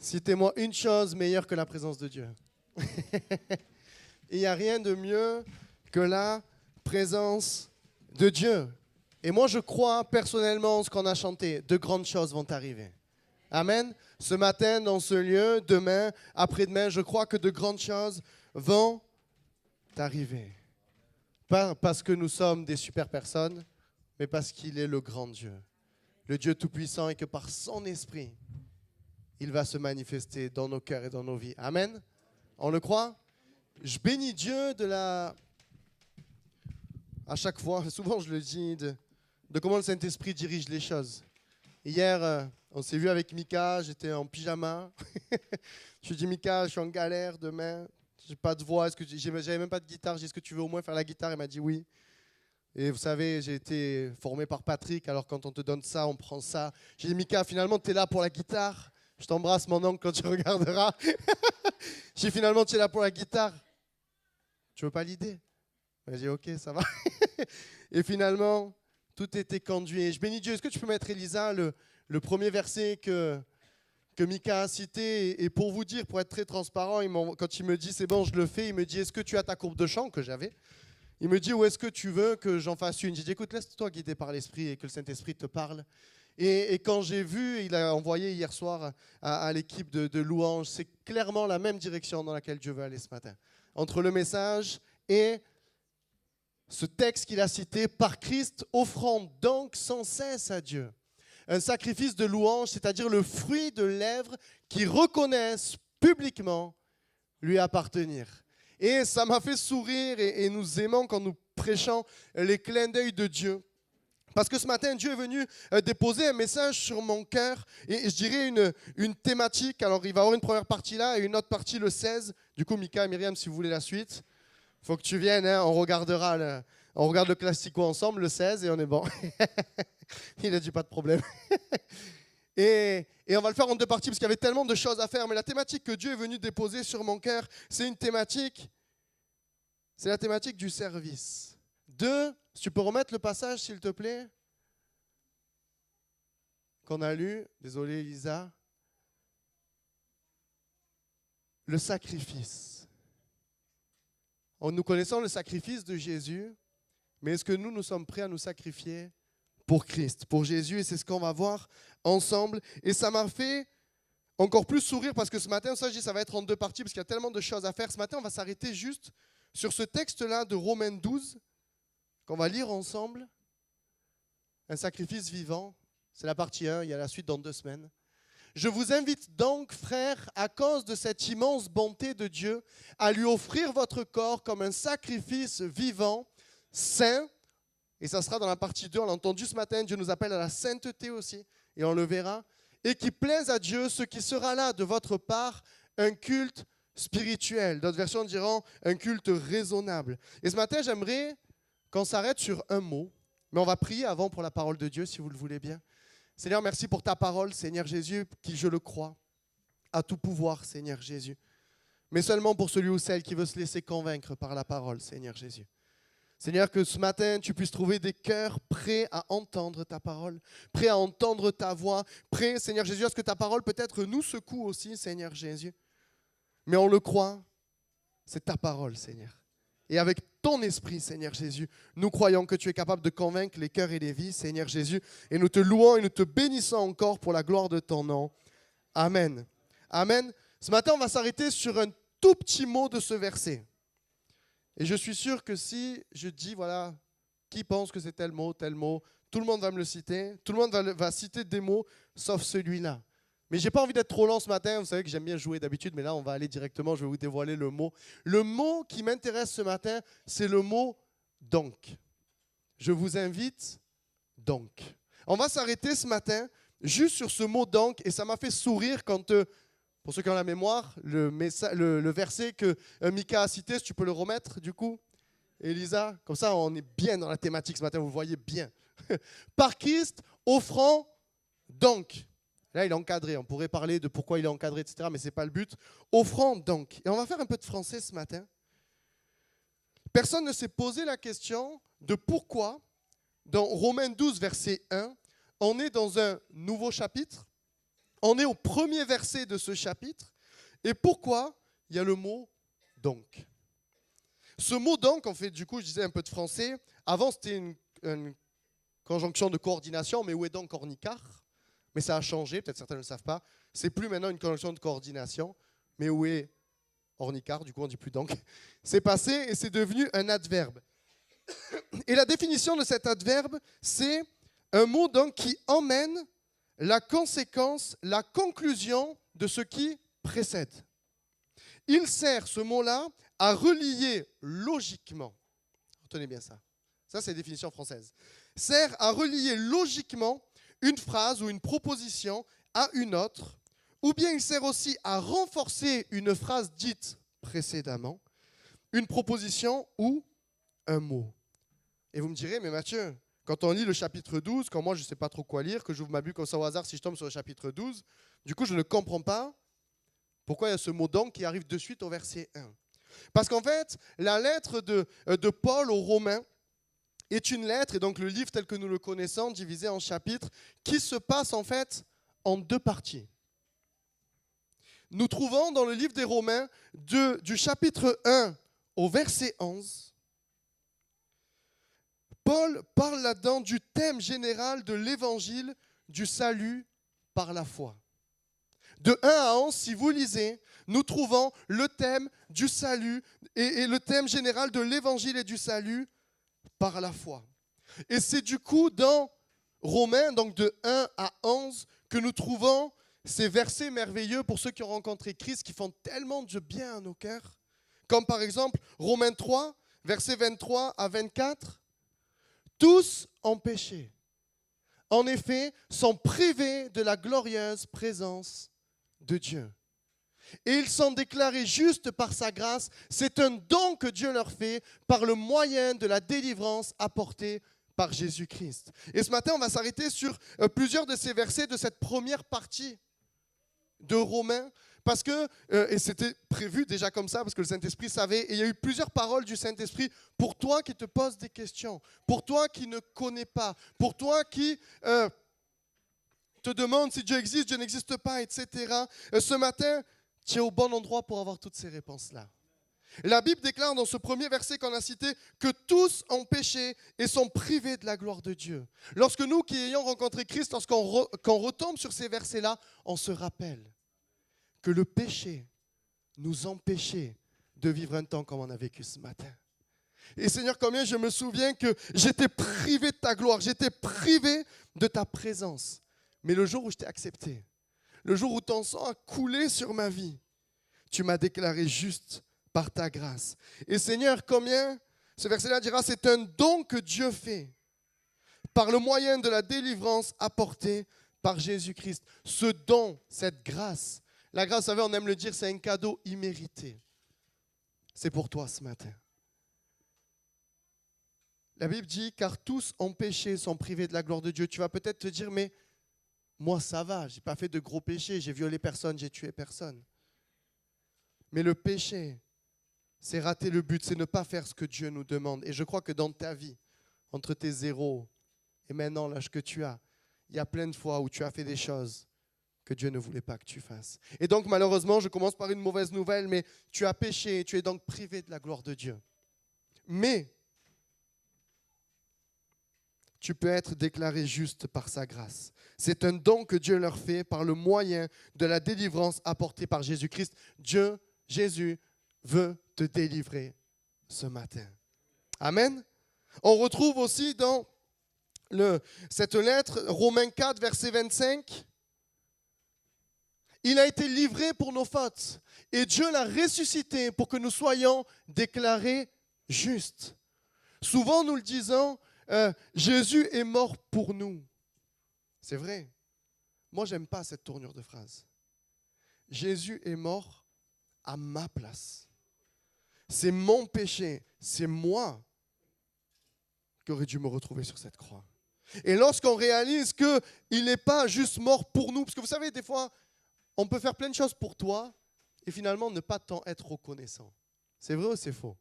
Citez-moi une chose meilleure que la présence de Dieu. Il n'y a rien de mieux que la présence de Dieu. Et moi, je crois personnellement ce qu'on a chanté. De grandes choses vont arriver. Amen. Ce matin, dans ce lieu, demain, après-demain, je crois que de grandes choses vont arriver. Pas parce que nous sommes des super personnes, mais parce qu'il est le grand Dieu. Le Dieu Tout-Puissant et que par son esprit, il va se manifester dans nos cœurs et dans nos vies. Amen. On le croit? Je bénis Dieu à chaque fois, souvent je le dis, de comment le Saint-Esprit dirige les choses. Hier, on s'est vu avec Mika, j'étais en pyjama. Je lui ai dit, Mika, je suis en galère demain, j'ai pas de voix, j'avais même pas de guitare, j'ai dit, est-ce que tu veux au moins faire la guitare? Il m'a dit oui. Et vous savez, j'ai été formé par Patrick, alors quand on te donne ça, on prend ça. J'ai dit, Mika, finalement, tu es là pour la guitare. Je t'embrasse, mon oncle, quand tu regarderas. J'ai dit, finalement, tu es là pour la guitare. Tu veux pas l'idée? J'ai dit, ok, ça va. Et finalement, tout était conduit. Et je bénis Dieu. Est-ce que tu peux mettre, Elisa, le premier verset que Mika a cité? Et pour vous dire, pour être très transparent, quand il me dit, c'est bon, je le fais, il me dit, est-ce que tu as ta courbe de chant que j'avais? Il me dit, où est-ce que tu veux que j'en fasse une? J'ai dit, écoute, laisse-toi guider par l'Esprit et que le Saint-Esprit te parle. Et quand j'ai vu, il a envoyé hier soir à l'équipe de louanges, c'est clairement la même direction dans laquelle Dieu veut aller ce matin. Entre le message et ce texte qu'il a cité, par Christ, offrant donc sans cesse à Dieu un sacrifice de louange, c'est-à-dire le fruit de lèvres qui reconnaissent publiquement lui appartenir. Et ça m'a fait sourire et nous aimons quand nous prêchons les clins d'œil de Dieu. Parce que ce matin, Dieu est venu déposer un message sur mon cœur et je dirais une thématique. Alors, il va y avoir une première partie là et une autre partie le 16. Du coup, Mika et Myriam, si vous voulez la suite, il faut que tu viennes. Hein, on regarde le classico ensemble, le 16, et on est bon. Il a dit pas de problème. Et on va le faire en deux parties parce qu'il y avait tellement de choses à faire. Mais la thématique que Dieu est venu déposer sur mon cœur, c'est la thématique du service. Si tu peux remettre le passage, s'il te plaît, qu'on a lu. Désolé, Elisa. Le sacrifice. Nous connaissons le sacrifice de Jésus, mais est-ce que nous sommes prêts à nous sacrifier pour Christ, pour Jésus? Et c'est ce qu'on va voir ensemble. Et ça m'a fait encore plus sourire parce que ce matin, ça va être en deux parties parce qu'il y a tellement de choses à faire. Ce matin, on va s'arrêter juste sur ce texte-là de Romains 12 qu'on va lire ensemble. Un sacrifice vivant. C'est la partie 1, il y a la suite dans 2 semaines. Je vous invite donc, frères, à cause de cette immense bonté de Dieu, à lui offrir votre corps comme un sacrifice vivant, saint. Et ça sera dans la partie 2, on l'a entendu ce matin, Dieu nous appelle à la sainteté aussi, et on le verra. Et qui plaise à Dieu, ce qui sera là de votre part, un culte spirituel. D'autres versions diront un culte raisonnable. Et ce matin, j'aimerais qu'on s'arrête sur un mot, mais on va prier avant pour la parole de Dieu, si vous le voulez bien. Seigneur, merci pour ta parole, Seigneur Jésus, qui, je le crois, a tout pouvoir, Seigneur Jésus. Mais seulement pour celui ou celle qui veut se laisser convaincre par la parole, Seigneur Jésus. Seigneur, que ce matin, tu puisses trouver des cœurs prêts à entendre ta parole, prêts à entendre ta voix, prêts, Seigneur Jésus, à ce que ta parole peut-être nous secoue aussi, Seigneur Jésus. Mais on le croit, c'est ta parole, Seigneur. Et avec ton esprit, Seigneur Jésus, nous croyons que tu es capable de convaincre les cœurs et les vies, Seigneur Jésus. Et nous te louons et nous te bénissons encore pour la gloire de ton nom. Amen. Amen. Ce matin, on va s'arrêter sur un tout petit mot de ce verset. Et je suis sûr que si je dis, voilà, qui pense que c'est tel mot, tout le monde va me le citer. Tout le monde va citer des mots, sauf celui-là. Mais je n'ai pas envie d'être trop long ce matin. Vous savez que j'aime bien jouer d'habitude, mais là, on va aller directement. Je vais vous dévoiler le mot. Le mot qui m'intéresse ce matin, c'est le mot « donc ». Je vous invite « donc ». On va s'arrêter ce matin juste sur ce mot « donc ». Et ça m'a fait sourire quand, pour ceux qui ont la mémoire, le verset que Mika a cité, si tu peux le remettre du coup, Elisa. Comme ça, on est bien dans la thématique ce matin, vous le voyez bien. Par Christ, offrant donc. Là, il est encadré. On pourrait parler de pourquoi il est encadré, etc. Mais ce n'est pas le but. Offrant donc. Et on va faire un peu de français ce matin. Personne ne s'est posé la question de pourquoi, dans Romains 12, verset 1, on est dans un nouveau chapitre. On est au premier verset de ce chapitre. Et pourquoi il y a le mot « donc ». Ce mot « donc », en fait, du coup, je disais un peu de français. Avant, c'était une conjonction de coordination, mais où est donc ornicar? Mais ça a changé, peut-être certains ne le savent pas. C'est plus maintenant une conjonction de coordination, mais où est ornicar? Du coup, on ne dit plus donc. C'est passé et c'est devenu un adverbe. Et la définition de cet adverbe, c'est un mot donc qui emmène la conséquence, la conclusion de ce qui précède. Il sert, ce mot-là, à relier logiquement. Retenez bien ça. Ça, c'est la définition française. Sert à relier logiquement une phrase ou une proposition à une autre, ou bien il sert aussi à renforcer une phrase dite précédemment, une proposition ou un mot. Et vous me direz, mais Mathieu, quand on lit le chapitre 12, quand moi je ne sais pas trop quoi lire, que j'ouvre ma Bible comme ça au hasard si je tombe sur le chapitre 12, du coup je ne comprends pas pourquoi il y a ce mot donc qui arrive de suite au verset 1. Parce qu'en fait, la lettre de Paul aux Romains est une lettre, et donc le livre tel que nous le connaissons, divisé en chapitres, qui se passe en fait en deux parties. Nous trouvons dans le livre des Romains, du chapitre 1 au verset 11, Paul parle là-dedans du thème général de l'évangile du salut par la foi. De 1 à 11, si vous lisez, nous trouvons le thème du salut et le thème général de l'évangile et du salut par la foi. Et c'est du coup dans Romains, donc de 1 à 11, que nous trouvons ces versets merveilleux pour ceux qui ont rencontré Christ, qui font tellement de bien à nos cœurs. Comme par exemple Romains 3, versets 23 à 24. Tous ont péché. En effet, sont privés de la glorieuse présence de Dieu. Et ils sont déclarés justes par sa grâce. C'est un don que Dieu leur fait par le moyen de la délivrance apportée par Jésus-Christ. Et ce matin, on va s'arrêter sur plusieurs de ces versets de cette première partie de Romains. Parce que, et c'était prévu déjà comme ça, parce que le Saint-Esprit savait, et il y a eu plusieurs paroles du Saint-Esprit pour toi qui te poses des questions, pour toi qui ne connais pas, pour toi qui te demande si Dieu existe, Dieu n'existe pas, etc. Ce matin, tu es au bon endroit pour avoir toutes ces réponses-là. La Bible déclare dans ce premier verset qu'on a cité que tous ont péché et sont privés de la gloire de Dieu. Lorsque nous qui ayons rencontré Christ, quand on retombe sur ces versets-là, on se rappelle que le péché nous empêchait de vivre un temps comme on a vécu ce matin. Et Seigneur, combien je me souviens que j'étais privé de ta gloire, j'étais privé de ta présence. Mais le jour où je t'ai accepté, le jour où ton sang a coulé sur ma vie, tu m'as déclaré juste par ta grâce. Et Seigneur, combien, ce verset-là dira, c'est un don que Dieu fait par le moyen de la délivrance apportée par Jésus-Christ. Ce don, cette grâce, la grâce, vous savez, on aime le dire, c'est un cadeau immérité. C'est pour toi ce matin. La Bible dit, car tous ont péché, sont privés de la gloire de Dieu. Tu vas peut-être te dire, mais moi ça va, je n'ai pas fait de gros péchés, j'ai violé personne, j'ai tué personne. Mais le péché, c'est rater le but, c'est ne pas faire ce que Dieu nous demande. Et je crois que dans ta vie, entre tes 0 et maintenant l'âge que tu as, il y a plein de fois où tu as fait des choses que Dieu ne voulait pas que tu fasses. Et donc malheureusement, je commence par une mauvaise nouvelle, mais tu as péché et tu es donc privé de la gloire de Dieu. Mais tu peux être déclaré juste par sa grâce. C'est un don que Dieu leur fait par le moyen de la délivrance apportée par Jésus-Christ. Dieu, Jésus, veut te délivrer ce matin. Amen. On retrouve aussi dans cette lettre, Romains 4, verset 25, il a été livré pour nos fautes et Dieu l'a ressuscité pour que nous soyons déclarés justes. Souvent nous le disons, Jésus est mort pour nous. C'est vrai. Moi, j'aime pas cette tournure de phrase. Jésus est mort à ma place. C'est mon péché, c'est moi qui aurais dû me retrouver sur cette croix. Et lorsqu'on réalise qu'il n'est pas juste mort pour nous, parce que vous savez, des fois, on peut faire plein de choses pour toi et finalement ne pas tant être reconnaissant. C'est vrai ou c'est faux?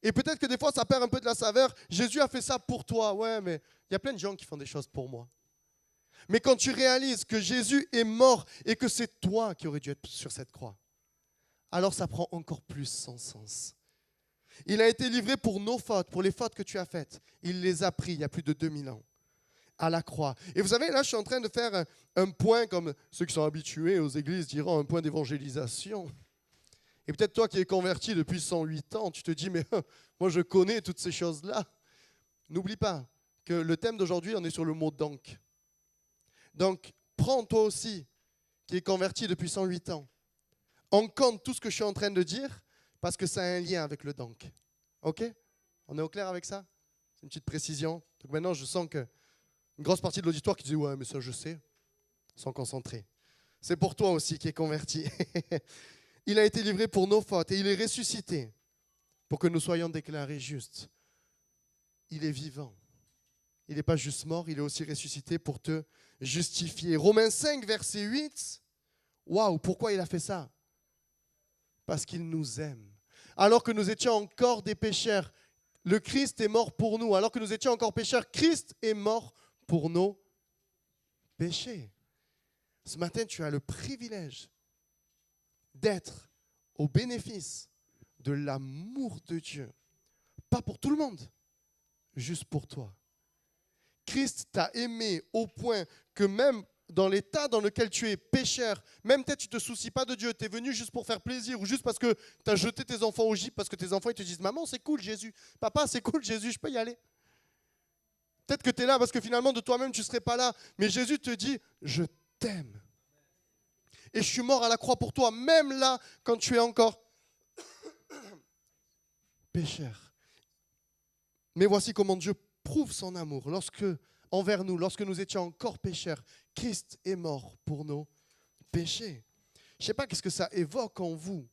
Et peut-être que des fois, ça perd un peu de la saveur. Jésus a fait ça pour toi. Ouais, mais il y a plein de gens qui font des choses pour moi. Mais quand tu réalises que Jésus est mort et que c'est toi qui aurais dû être sur cette croix, alors ça prend encore plus son sens. Il a été livré pour nos fautes, pour les fautes que tu as faites. Il les a pris il y a plus de 2000 ans à la croix. Et vous savez, là, je suis en train de faire un point, comme ceux qui sont habitués aux églises diront, un point d'évangélisation. Et peut-être toi qui es converti depuis 108 ans, tu te dis, mais moi je connais toutes ces choses-là. N'oublie pas que le thème d'aujourd'hui, on est sur le mot donc. Donc, prends toi aussi, qui es converti depuis 108 ans, on compte tout ce que je suis en train de dire, parce que ça a un lien avec le donc. OK? On est au clair avec ça? C'est une petite précision. Donc maintenant, je sens que une grosse partie de l'auditoire qui dit « Ouais, mais ça, je sais », sont concentrés. C'est pour toi aussi qui es converti. Il a été livré pour nos fautes et il est ressuscité pour que nous soyons déclarés justes. Il est vivant. Il n'est pas juste mort, il est aussi ressuscité pour te justifier. Romains 5, verset 8. Waouh, pourquoi il a fait ça? Parce qu'il nous aime. Alors que nous étions encore des pécheurs, le Christ est mort pour nous. Alors que nous étions encore pécheurs, Christ est mort pour nos péchés. Ce matin, tu as le privilège d'être au bénéfice de l'amour de Dieu. Pas pour tout le monde, juste pour toi. Christ t'a aimé au point que même dans l'état dans lequel tu es pécheur, même peut-être tu ne te soucies pas de Dieu, tu es venu juste pour faire plaisir ou juste parce que tu as jeté tes enfants au gîte parce que tes enfants ils te disent « Maman, c'est cool Jésus. Papa, c'est cool Jésus, je peux y aller. » Peut-être que tu es là parce que finalement de toi-même tu ne serais pas là. Mais Jésus te dit « Je t'aime. » Et je suis mort à la croix pour toi, même là quand tu es encore pécheur. Mais voici comment Dieu prouve son amour envers nous, lorsque nous étions encore pécheurs. Christ est mort pour nos péchés. Je ne sais pas qu'est-ce que ça évoque en vous.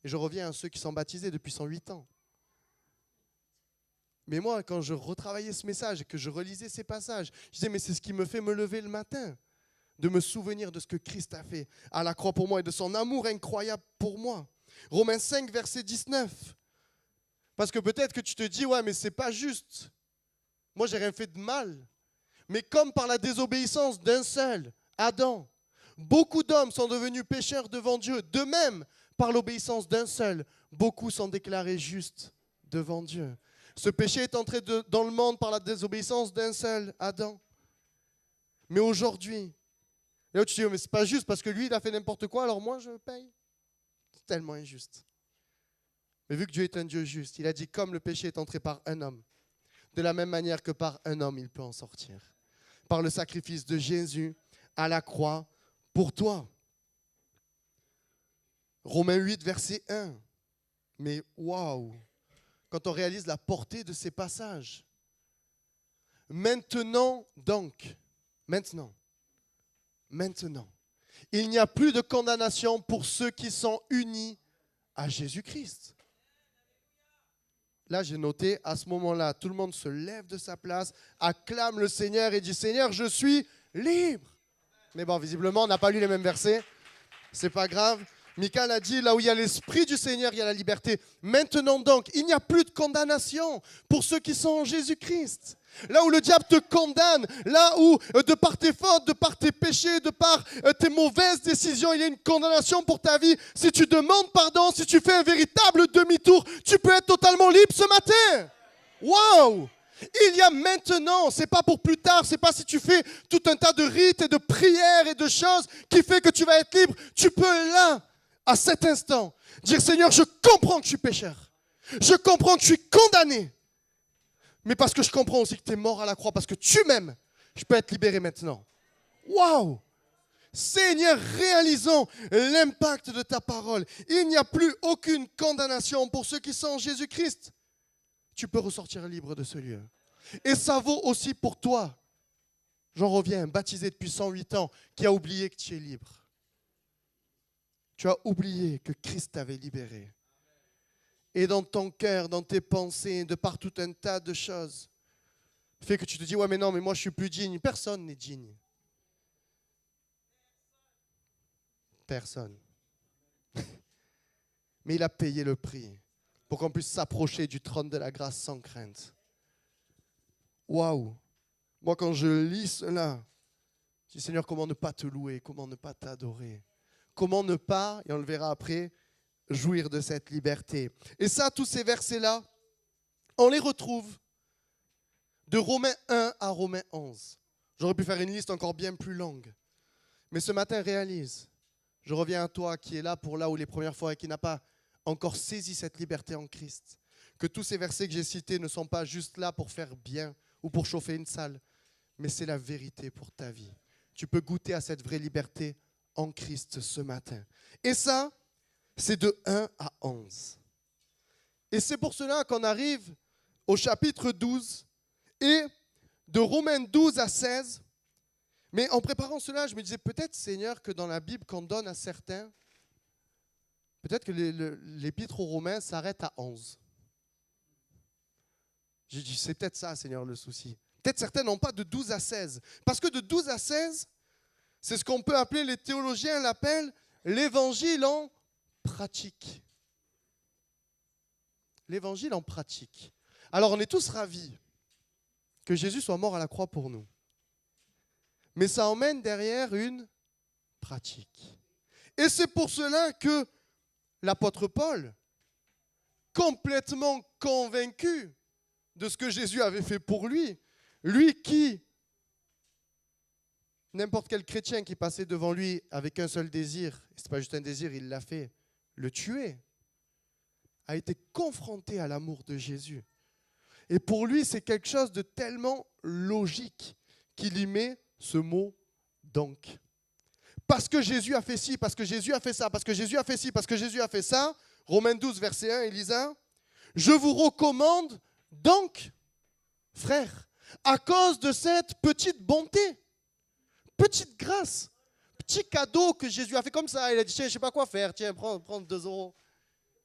Et je reviens à ceux qui sont baptisés depuis 108 ans. Mais moi, quand je retravaillais ce message et que je relisais ces passages, je disais, mais c'est ce qui me fait me lever le matin, de me souvenir de ce que Christ a fait à la croix pour moi et de son amour incroyable pour moi. Romains 5, verset 19. Parce que peut-être que tu te dis, ouais, mais c'est pas juste. Moi, j'ai rien fait de mal. Mais comme par la désobéissance d'un seul, Adam, beaucoup d'hommes sont devenus pécheurs devant Dieu. De même, par l'obéissance d'un seul, beaucoup sont déclarés justes devant Dieu. Ce péché est entré dans le monde par la désobéissance d'un seul, Adam. Mais aujourd'hui, et là tu te dis, mais c'est pas juste parce que lui, il a fait n'importe quoi, alors moi, je paye. C'est tellement injuste. Mais vu que Dieu est un Dieu juste, il a dit, comme le péché est entré par un homme, de la même manière que par un homme, il peut en sortir. Par le sacrifice de Jésus à la croix pour toi. Romains 8, verset 1. Mais waouh! Quand on réalise la portée de ces passages. Maintenant, il n'y a plus de condamnation pour ceux qui sont unis à Jésus-Christ. Là, j'ai noté, à ce moment-là, tout le monde se lève de sa place, acclame le Seigneur et dit « Seigneur, je suis libre ». Mais bon, visiblement, on n'a pas lu les mêmes versets. C'est pas grave. Michael a dit, là où il y a l'Esprit du Seigneur, il y a la liberté. Maintenant donc, il n'y a plus de condamnation pour ceux qui sont en Jésus-Christ. Là où le diable te condamne, là où de par tes fautes, de par tes péchés, de par tes mauvaises décisions, il y a une condamnation pour ta vie. Si tu demandes pardon, si tu fais un véritable demi-tour, tu peux être totalement libre ce matin. Waouh! Il y a maintenant, c'est pas pour plus tard, c'est pas si tu fais tout un tas de rites et de prières et de choses qui fait que tu vas être libre. Tu peux là, à cet instant, dire Seigneur, je comprends que je suis pécheur. Je comprends que je suis condamné. Mais parce que je comprends aussi que tu es mort à la croix, parce que tu m'aimes, je peux être libéré maintenant. Waouh! Seigneur, réalisons l'impact de ta parole. Il n'y a plus aucune condamnation pour ceux qui sont en Jésus-Christ. Tu peux ressortir libre de ce lieu. Et ça vaut aussi pour toi. J'en reviens, baptisé depuis 108 ans, qui a oublié que tu es libre. Tu as oublié que Christ t'avait libéré. Et dans ton cœur, dans tes pensées, de par tout un tas de choses, fait que tu te dis, ouais mais non, mais moi je suis plus digne. Personne n'est digne. Personne. Mais il a payé le prix pour qu'on puisse s'approcher du trône de la grâce sans crainte. Waouh! Moi, quand je lis cela, Je dis, Seigneur, comment ne pas te louer, comment ne pas t'adorer, comment ne pas, et on le verra après, jouir de cette liberté. Et ça, tous ces versets-là, on les retrouve de Romains 1 à Romains 11. J'aurais pu faire une liste encore bien plus longue. Mais ce matin, réalise, je reviens à toi qui est là pour là où les premières fois et qui n'a pas encore saisi cette liberté en Christ. Que tous ces versets que j'ai cités ne sont pas juste là pour faire bien ou pour chauffer une salle, mais c'est la vérité pour ta vie. Tu peux goûter à cette vraie liberté en Christ ce matin. Et ça, c'est de 1 à 11. Et c'est pour cela qu'on arrive au chapitre 12 et de Romains 12 à 16. Mais en préparant cela, je me disais peut-être, Seigneur, que dans la Bible qu'on donne à certains, peut-être que l'épître aux Romains s'arrête à 11. J'ai dit, c'est peut-être ça, Seigneur, le souci. Peut-être certains n'ont pas de 12 à 16. Parce que de 12 à 16, c'est ce qu'on peut appeler, les théologiens l'appellent l'évangile en pratique. L'évangile en pratique. Alors on est tous ravis que Jésus soit mort à la croix pour nous. Mais ça emmène derrière une pratique. Et c'est pour cela que l'apôtre Paul, complètement convaincu de ce que Jésus avait fait pour lui, lui qui, n'importe quel chrétien qui passait devant lui avec un seul désir, et ce n'est pas juste un désir, il l'a fait, le tuer, a été confronté à l'amour de Jésus. Et pour lui, c'est quelque chose de tellement logique qu'il y met ce mot « donc ». Parce que Jésus a fait ci, parce que Jésus a fait ça, parce que Jésus a fait ci, parce que Jésus a fait ça. Romains 12, verset 1, Elisa. Je vous recommande donc, frères, à cause de cette petite bonté, petite grâce, petit cadeau que Jésus a fait comme ça. Il a dit, tiens, je ne sais pas quoi faire, tiens, prends 2 euros.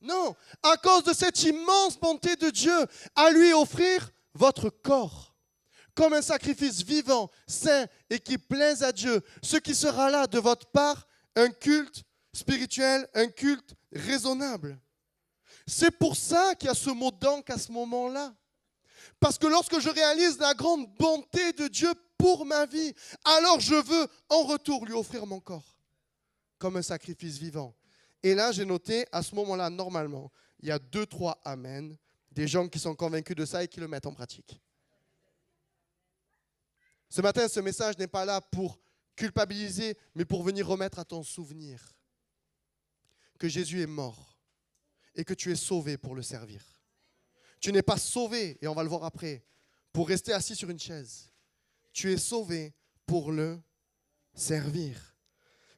Non, à cause de cette immense bonté de Dieu, à lui offrir votre corps comme un sacrifice vivant, saint et qui plaise à Dieu, ce qui sera là de votre part un culte spirituel, un culte raisonnable. C'est pour ça qu'il y a ce mot « donc » à ce moment-là. Parce que lorsque je réalise la grande bonté de Dieu pour ma vie, alors je veux en retour lui offrir mon corps comme un sacrifice vivant. Et là, j'ai noté, à ce moment-là, normalement, il y a 2-3 amen, des gens qui sont convaincus de ça et qui le mettent en pratique. Ce matin, ce message n'est pas là pour culpabiliser, mais pour venir remettre à ton souvenir que Jésus est mort et que tu es sauvé pour le servir. Tu n'es pas sauvé, et on va le voir après, pour rester assis sur une chaise. Tu es sauvé pour le servir.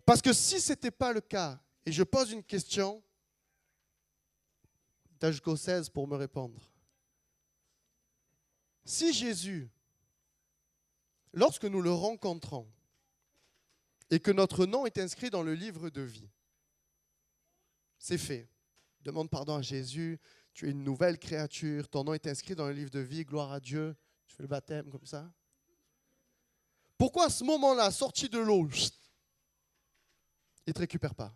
Parce que si ce n'était pas le cas, et je pose une question, tu as jusqu'au 16 pour me répondre. Si Jésus, lorsque nous le rencontrons et que notre nom est inscrit dans le livre de vie, c'est fait. Demande pardon à Jésus, tu es une nouvelle créature, ton nom est inscrit dans le livre de vie, gloire à Dieu, tu fais le baptême comme ça. Pourquoi à ce moment-là, sorti de l'eau, il ne te récupère pas?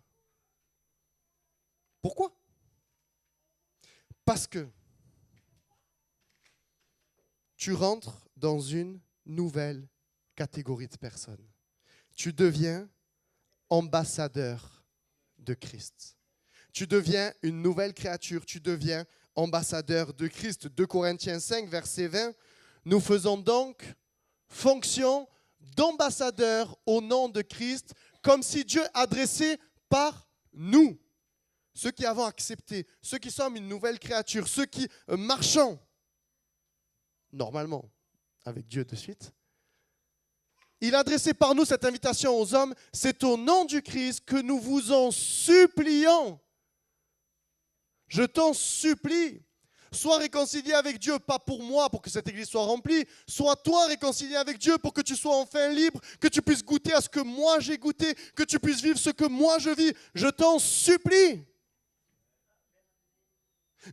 Pourquoi? Parce que tu rentres dans une nouvelle catégorie de personnes. Tu deviens ambassadeur de Christ. Tu deviens une nouvelle créature. Tu deviens ambassadeur de Christ. 2 Corinthiens 5, verset 20. Nous faisons donc fonction d'ambassadeur au nom de Christ, comme si Dieu adressait par nous. Ceux qui avons accepté, ceux qui sommes une nouvelle créature, ceux qui marchons, normalement, avec Dieu de suite. Il adressait par nous cette invitation aux hommes. C'est au nom du Christ que nous vous en supplions. Je t'en supplie. Sois réconcilié avec Dieu, pas pour moi, pour que cette église soit remplie. Sois toi réconcilié avec Dieu pour que tu sois enfin libre, que tu puisses goûter à ce que moi j'ai goûté, que tu puisses vivre ce que moi je vis. Je t'en supplie.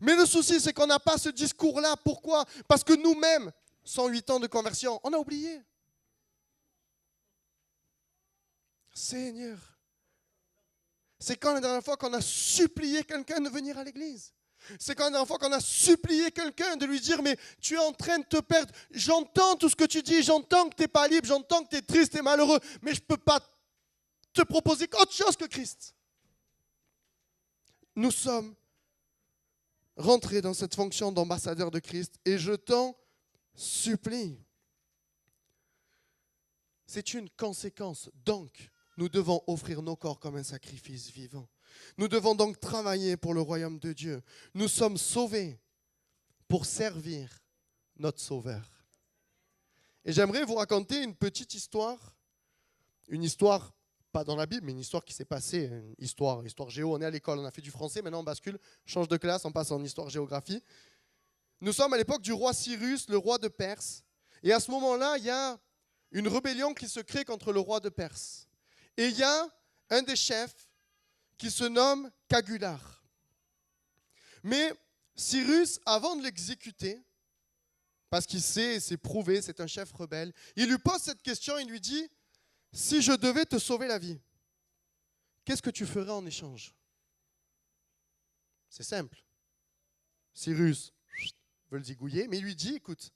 Mais le souci, c'est qu'on n'a pas ce discours-là. Pourquoi? Parce que nous-mêmes, 108 ans de conversion, on a oublié. Seigneur, c'est quand la dernière fois qu'on a supplié quelqu'un de venir à l'église? C'est quand la dernière fois qu'on a supplié quelqu'un de lui dire, mais tu es en train de te perdre. J'entends tout ce que tu dis, j'entends que tu n'es pas libre, j'entends que tu es triste et malheureux, mais je ne peux pas te proposer qu'autre chose que Christ. Nous sommes rentrés dans cette fonction d'ambassadeur de Christ et je t'en supplie. C'est une conséquence. Donc, nous devons offrir nos corps comme un sacrifice vivant. Nous devons donc travailler pour le royaume de Dieu. Nous sommes sauvés pour servir notre Sauveur. Et j'aimerais vous raconter une petite histoire. Une histoire, pas dans la Bible, mais une histoire qui s'est passée. Une histoire géo. On est à l'école, on a fait du français. Maintenant, on bascule, change de classe, on passe en histoire-géographie. Nous sommes à l'époque du roi Cyrus, le roi de Perse. Et à ce moment-là, il y a une rébellion qui se crée contre le roi de Perse. Et il y a un des chefs qui se nomme Cagular. Mais Cyrus, avant de l'exécuter, parce qu'il sait, c'est prouvé, c'est un chef rebelle, il lui pose cette question, il lui dit, si je devais te sauver la vie, qu'est-ce que tu ferais en échange? C'est simple. Cyrus veut le zigouiller, mais il lui dit, écoute,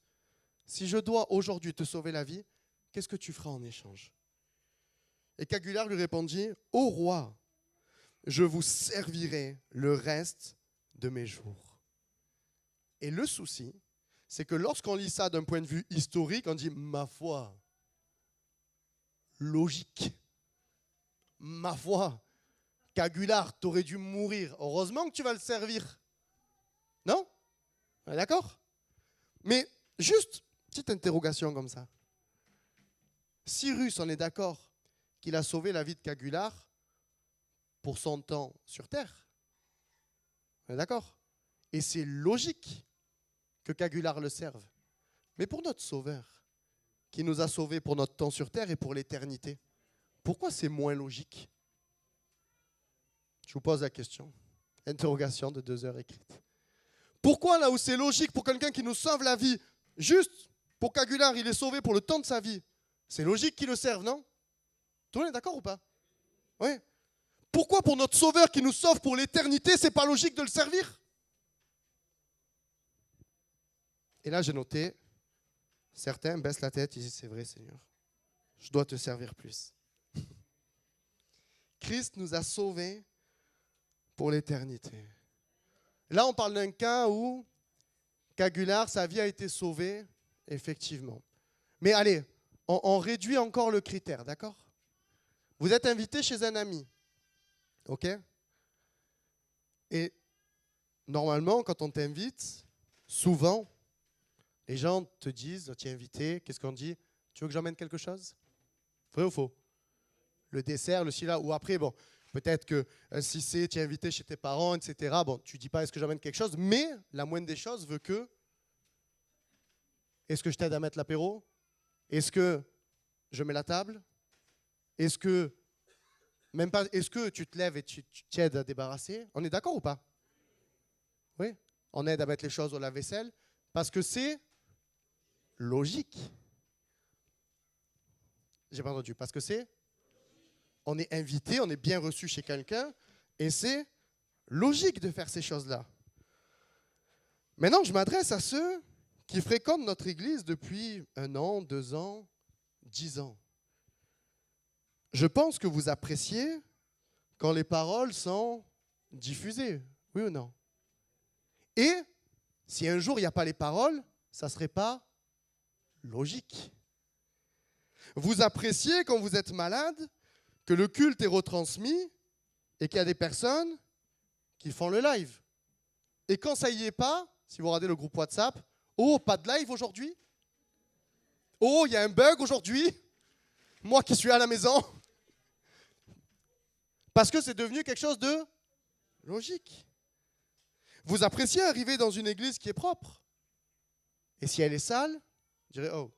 si je dois aujourd'hui te sauver la vie, qu'est-ce que tu feras en échange? Et Cagular lui répondit, ô roi, je vous servirai le reste de mes jours. Et le souci, c'est que lorsqu'on lit ça d'un point de vue historique, on dit, ma foi, logique. Ma foi, Cagular, t'aurais dû mourir. Heureusement que tu vas le servir. Non? On est d'accord? Mais juste, petite interrogation comme ça. Cyrus, on est d'accord qu'il a sauvé la vie de Cagular pour son temps sur terre. On est d'accord? Et c'est logique que Cagular le serve. Mais pour notre Sauveur, qui nous a sauvés pour notre temps sur terre et pour l'éternité, pourquoi c'est moins logique? Je vous pose la question. Interrogation de 2 heures écrite. Pourquoi là où c'est logique pour quelqu'un qui nous sauve la vie, juste pour Cagular, il est sauvé pour le temps de sa vie, c'est logique qu'il le serve, non? Tout le monde est d'accord ou pas? Oui. Pourquoi pour notre Sauveur qui nous sauve pour l'éternité, c'est pas logique de le servir? Et là, j'ai noté, certains baissent la tête, ils disent, c'est vrai Seigneur, je dois te servir plus. Christ nous a sauvés pour l'éternité. Là, on parle d'un cas où Cagular, sa vie a été sauvée, effectivement. Mais allez, on réduit encore le critère, d'accord? Vous êtes invité chez un ami, ok? Et normalement, quand on t'invite, souvent, les gens te disent, tu es invité, qu'est-ce qu'on dit? Tu veux que j'emmène quelque chose? Vrai ou faux? Le dessert, le ci-là, ou après, bon, peut-être que si c'est, tu es invité chez tes parents, etc., bon, tu ne dis pas est-ce que j'emmène quelque chose, mais la moindre des choses veut que, est-ce que je t'aide à mettre l'apéro? Est-ce que je mets la table? Est-ce que, même pas, est-ce que tu te lèves et tu t'aides à débarrasser? On est d'accord ou pas? Oui, on aide à mettre les choses au lave-vaisselle parce que c'est logique. J'ai pas entendu. Parce que c'est, on est invité, on est bien reçu chez quelqu'un et c'est logique de faire ces choses-là. Maintenant, je m'adresse à ceux qui fréquentent notre église depuis 1 an, 2 ans, 10 ans. Je pense que vous appréciez quand les paroles sont diffusées, oui ou non? Et si un jour il n'y a pas les paroles, ça ne serait pas logique. Vous appréciez quand vous êtes malade, que le culte est retransmis et qu'il y a des personnes qui font le live. Et quand ça y est pas, si vous regardez le groupe WhatsApp, oh, pas de live aujourd'hui? Oh, il y a un bug aujourd'hui? Moi qui suis à la maison? Parce que c'est devenu quelque chose de logique. Vous appréciez arriver dans une église qui est propre. Et si elle est sale, vous direz, oh,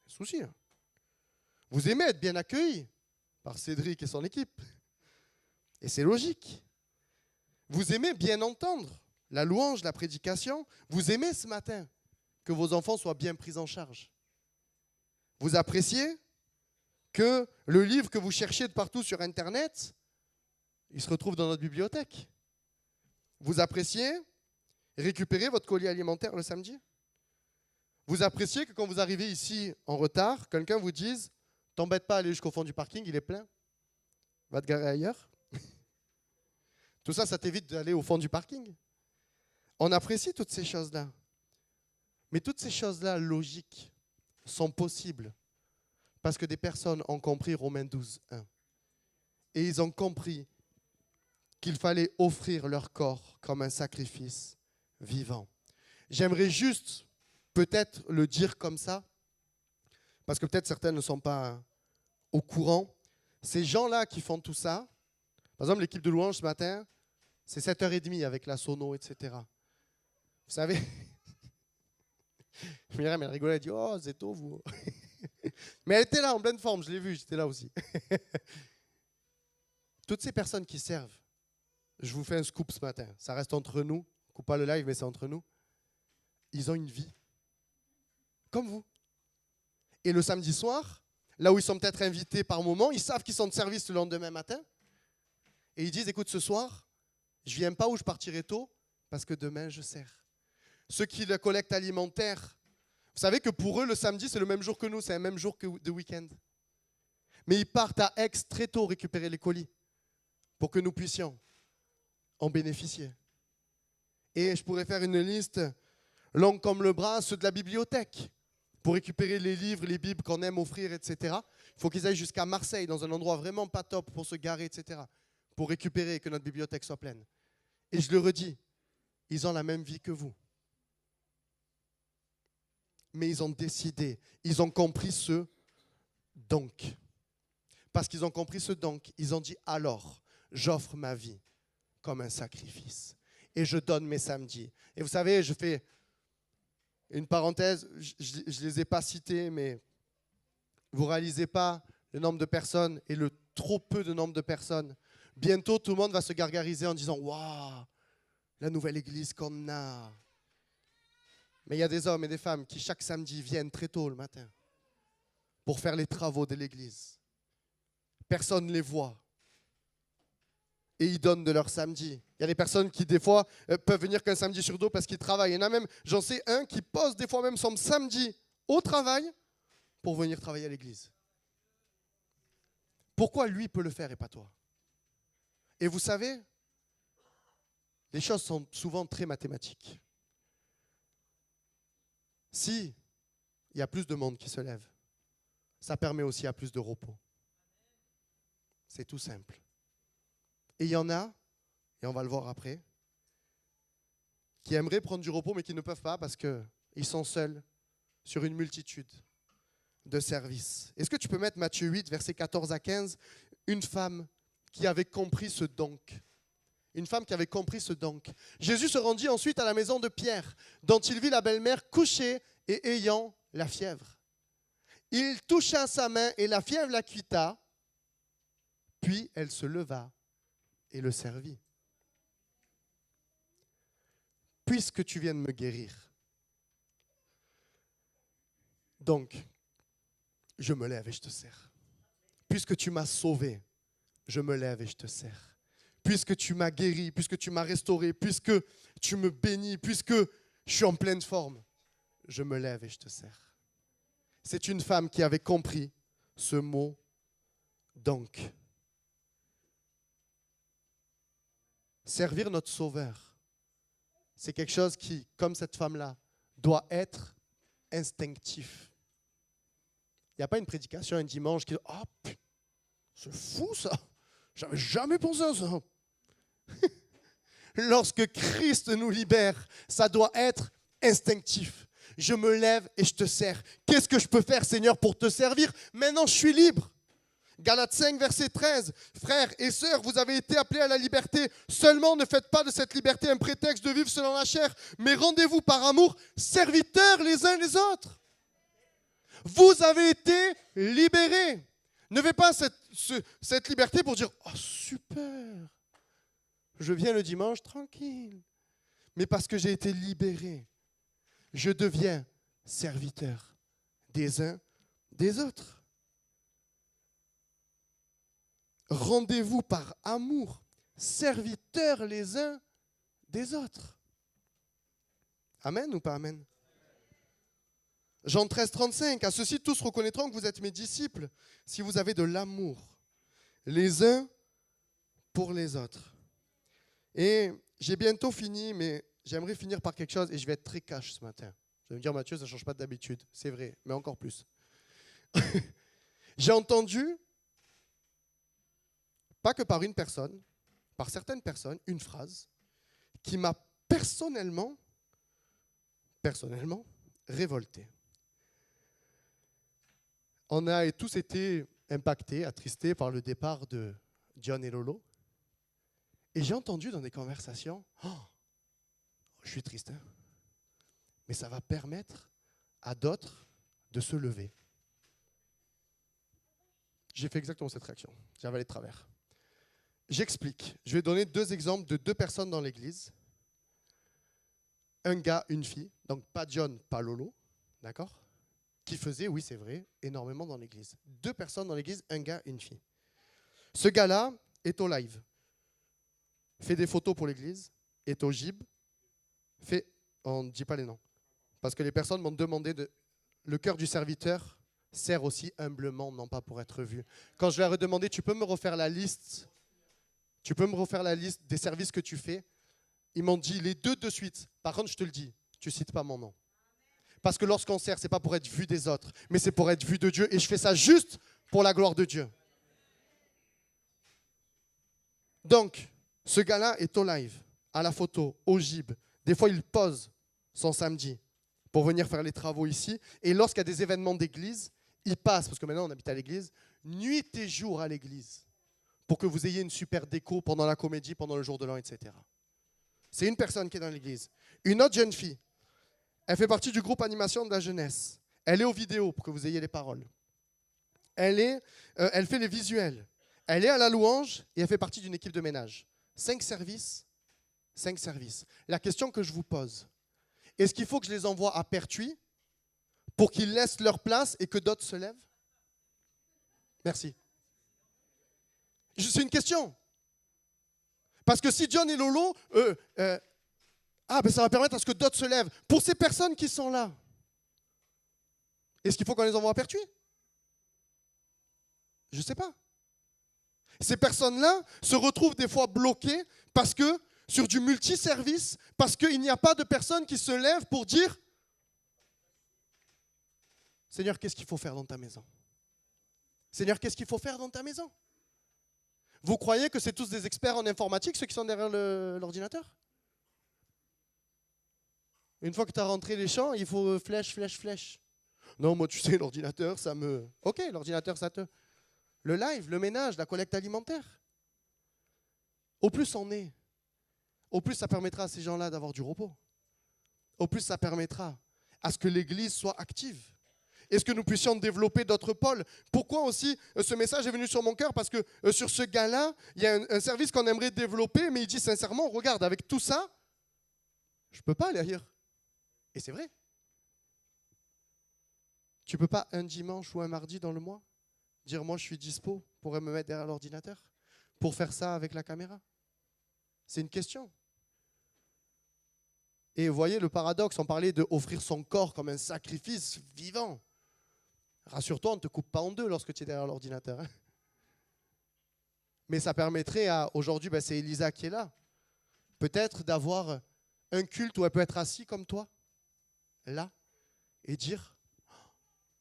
souci. Hein. Vous aimez être bien accueilli par Cédric et son équipe. Et c'est logique. Vous aimez bien entendre la louange, la prédication. Vous aimez ce matin que vos enfants soient bien pris en charge. Vous appréciez que le livre que vous cherchez de partout sur Internet, il se retrouve dans notre bibliothèque. Vous appréciez récupérer votre colis alimentaire le samedi? Vous appréciez que quand vous arrivez ici en retard, quelqu'un vous dise « T'embête pas à aller jusqu'au fond du parking, il est plein. Va te garer ailleurs. » Tout ça, ça t'évite d'aller au fond du parking. On apprécie toutes ces choses-là. Mais toutes ces choses-là logiques sont possibles parce que des personnes ont compris Romains 12, 1. Et ils ont compris qu'il fallait offrir leur corps comme un sacrifice vivant. J'aimerais juste peut-être le dire comme ça, parce que peut-être certains ne sont pas au courant. Ces gens-là qui font tout ça, par exemple l'équipe de louange ce matin, c'est 7h30 avec la sono, etc. Vous savez, Myriam, elle rigolait, elle dit « Oh, c'est tôt, vous !» Mais elle était là, en pleine forme, je l'ai vu, j'étais là aussi. Toutes ces personnes qui servent, je vous fais un scoop ce matin, ça reste entre nous, coupe pas le live, mais c'est entre nous. Ils ont une vie, comme vous. Et le samedi soir, là où ils sont peut-être invités par moment, ils savent qu'ils sont de service le lendemain matin. Et ils disent, écoute, ce soir, je ne viens pas ou je partirai tôt, parce que demain, je sers. Ceux qui la collecte alimentaire, vous savez que pour eux, le samedi, c'est le même jour que nous, c'est le même jour que de week-end. Mais ils partent à Aix très tôt récupérer les colis pour que nous puissions en bénéficier. Et je pourrais faire une liste longue comme le bras, ceux de la bibliothèque, pour récupérer les livres, les bibles qu'on aime offrir, etc. Il faut qu'ils aillent jusqu'à Marseille, dans un endroit vraiment pas top pour se garer, etc., pour récupérer et que notre bibliothèque soit pleine. Et je le redis, ils ont la même vie que vous. Mais ils ont décidé, ils ont compris ce donc. Parce qu'ils ont compris ce donc, ils ont dit alors, j'offre ma vie comme un sacrifice. Et je donne mes samedis. Et vous savez, je fais une parenthèse, je ne les ai pas cités, mais vous ne réalisez pas le nombre de personnes et le trop peu de nombre de personnes. Bientôt, tout le monde va se gargariser en disant « Waouh, la nouvelle église qu'on a !» Mais il y a des hommes et des femmes qui, chaque samedi, viennent très tôt le matin pour faire les travaux de l'église. Personne ne les voit. Et ils donnent de leur samedi. Il y a des personnes qui, des fois, peuvent venir qu'un samedi sur deux parce qu'ils travaillent. Il y en a même, j'en sais un, qui pose des fois même son samedi au travail pour venir travailler à l'église. Pourquoi lui peut le faire et pas toi? Et vous savez, les choses sont souvent très mathématiques. Si il y a plus de monde qui se lève, ça permet aussi à plus de repos. C'est tout simple. Et il y en a, et on va le voir après, qui aimeraient prendre du repos mais qui ne peuvent pas parce qu'ils sont seuls sur une multitude de services. Est-ce que tu peux mettre Matthieu 8, versets 14 à 15, une femme qui avait compris ce donc. Une femme qui avait compris ce donc. Jésus se rendit ensuite à la maison de Pierre, dont il vit la belle-mère couchée et ayant la fièvre. Il toucha sa main et la fièvre la quitta, puis elle se leva et le servit. Puisque tu viens de me guérir, donc je me lève et je te sers. Puisque tu m'as sauvé, je me lève et je te sers. Puisque tu m'as guéri, puisque tu m'as restauré, puisque tu me bénis, puisque je suis en pleine forme, je me lève et je te sers. C'est une femme qui avait compris ce mot donc. Servir notre Sauveur, c'est quelque chose qui, comme cette femme-là, doit être instinctif. Il n'y a pas une prédication un dimanche qui dit « Ah, c'est fou ça, j'avais jamais pensé à ça ». Lorsque Christ nous libère, ça doit être instinctif. Je me lève et je te sers. Qu'est-ce que je peux faire, Seigneur, pour te servir? Maintenant, je suis libre. Galates 5, verset 13. Frères et sœurs, vous avez été appelés à la liberté. Seulement, ne faites pas de cette liberté un prétexte de vivre selon la chair, mais rendez-vous par amour, serviteurs les uns les autres. Vous avez été libérés. Ne faites pas cette liberté pour dire « Oh, super, je viens le dimanche tranquille. » Mais parce que j'ai été libéré, je deviens serviteur des uns des autres. Rendez-vous par amour, serviteurs les uns des autres. Amen ou pas amen? Jean 13, 35. À ceci, tous reconnaîtront que vous êtes mes disciples si vous avez de l'amour les uns pour les autres. Et j'ai bientôt fini, mais j'aimerais finir par quelque chose et je vais être très cash ce matin. Je vais me dire, Mathieu, ça ne change pas d'habitude. C'est vrai, mais encore plus. J'ai entendu, pas que par une personne, par certaines personnes, une phrase qui m'a personnellement révolté. On a tous été impactés, attristés par le départ de John et Lolo. Et j'ai entendu dans des conversations, oh, je suis triste, hein, mais ça va permettre à d'autres de se lever. J'ai fait exactement cette réaction. J'ai avalé de travers. J'explique. Je vais donner 2 exemples de 2 personnes dans l'église. Un gars, une fille, donc pas John, pas Lolo, d'accord? Qui faisait, oui c'est vrai, énormément dans l'église. 2 personnes dans l'église, un gars, une fille. Ce gars-là est au live. Fait des photos pour l'église, est au gib, on ne dit pas les noms. Parce que les personnes m'ont demandé le cœur du serviteur sert aussi humblement, non pas pour être vu. Quand je leur ai demandé, tu peux me refaire la liste des services que tu fais, ils m'ont dit les 2 de suite. Par contre, je te le dis, tu ne cites pas mon nom. Parce que lorsqu'on sert, ce n'est pas pour être vu des autres, mais c'est pour être vu de Dieu. Et je fais ça juste pour la gloire de Dieu. Donc, ce gars-là est au live, à la photo, au gib. Des fois, il pose son samedi pour venir faire les travaux ici. Et lorsqu'il y a des événements d'église, il passe, parce que maintenant on habite à l'église, nuit et jour à l'église, pour que vous ayez une super déco pendant la comédie, pendant le jour de l'an, etc. C'est une personne qui est dans l'église. Une autre jeune fille, elle fait partie du groupe animation de la jeunesse. Elle est aux vidéos pour que vous ayez les paroles. Elle fait les visuels. Elle est à la louange et elle fait partie d'une équipe de ménage. 5 services. La question que je vous pose, est-ce qu'il faut que je les envoie à Pertuis pour qu'ils laissent leur place et que d'autres se lèvent? Merci. C'est une question. Parce que si John et Lolo, ça va permettre à ce que d'autres se lèvent. Pour ces personnes qui sont là, est-ce qu'il faut qu'on les envoie à Pertuis? Je ne sais pas. Ces personnes-là se retrouvent des fois bloquées parce que, sur du multiservice, parce qu'il n'y a pas de personnes qui se lèvent pour dire « Seigneur, qu'est-ce qu'il faut faire dans ta maison? Seigneur, qu'est-ce qu'il faut faire dans ta maison ?» Vous croyez que c'est tous des experts en informatique, ceux qui sont derrière l'ordinateur? Une fois que tu as rentré les champs, il faut flèche. Non, moi, tu sais, l'ordinateur, ça me... Ok, l'ordinateur, ça te... Le live, le ménage, la collecte alimentaire. Au plus on est, au plus ça permettra à ces gens-là d'avoir du repos. Au plus ça permettra à ce que l'Église soit active. Est-ce que nous puissions développer d'autres pôles? Pourquoi aussi ce message est venu sur mon cœur? Parce que sur ce gars-là, il y a un service qu'on aimerait développer, mais il dit sincèrement, regarde, avec tout ça, je ne peux pas aller ailleurs. Et c'est vrai. Tu ne peux pas un dimanche ou un mardi dans le mois dire moi je suis dispo pour me mettre derrière l'ordinateur pour faire ça avec la caméra? C'est une question. Et vous voyez le paradoxe, on parlait d'offrir son corps comme un sacrifice vivant. Rassure-toi, on ne te coupe pas en deux lorsque tu es derrière l'ordinateur. Hein. Mais ça permettrait à, aujourd'hui, c'est Elisa qui est là, peut-être d'avoir un culte où elle peut être assise comme toi, là, et dire,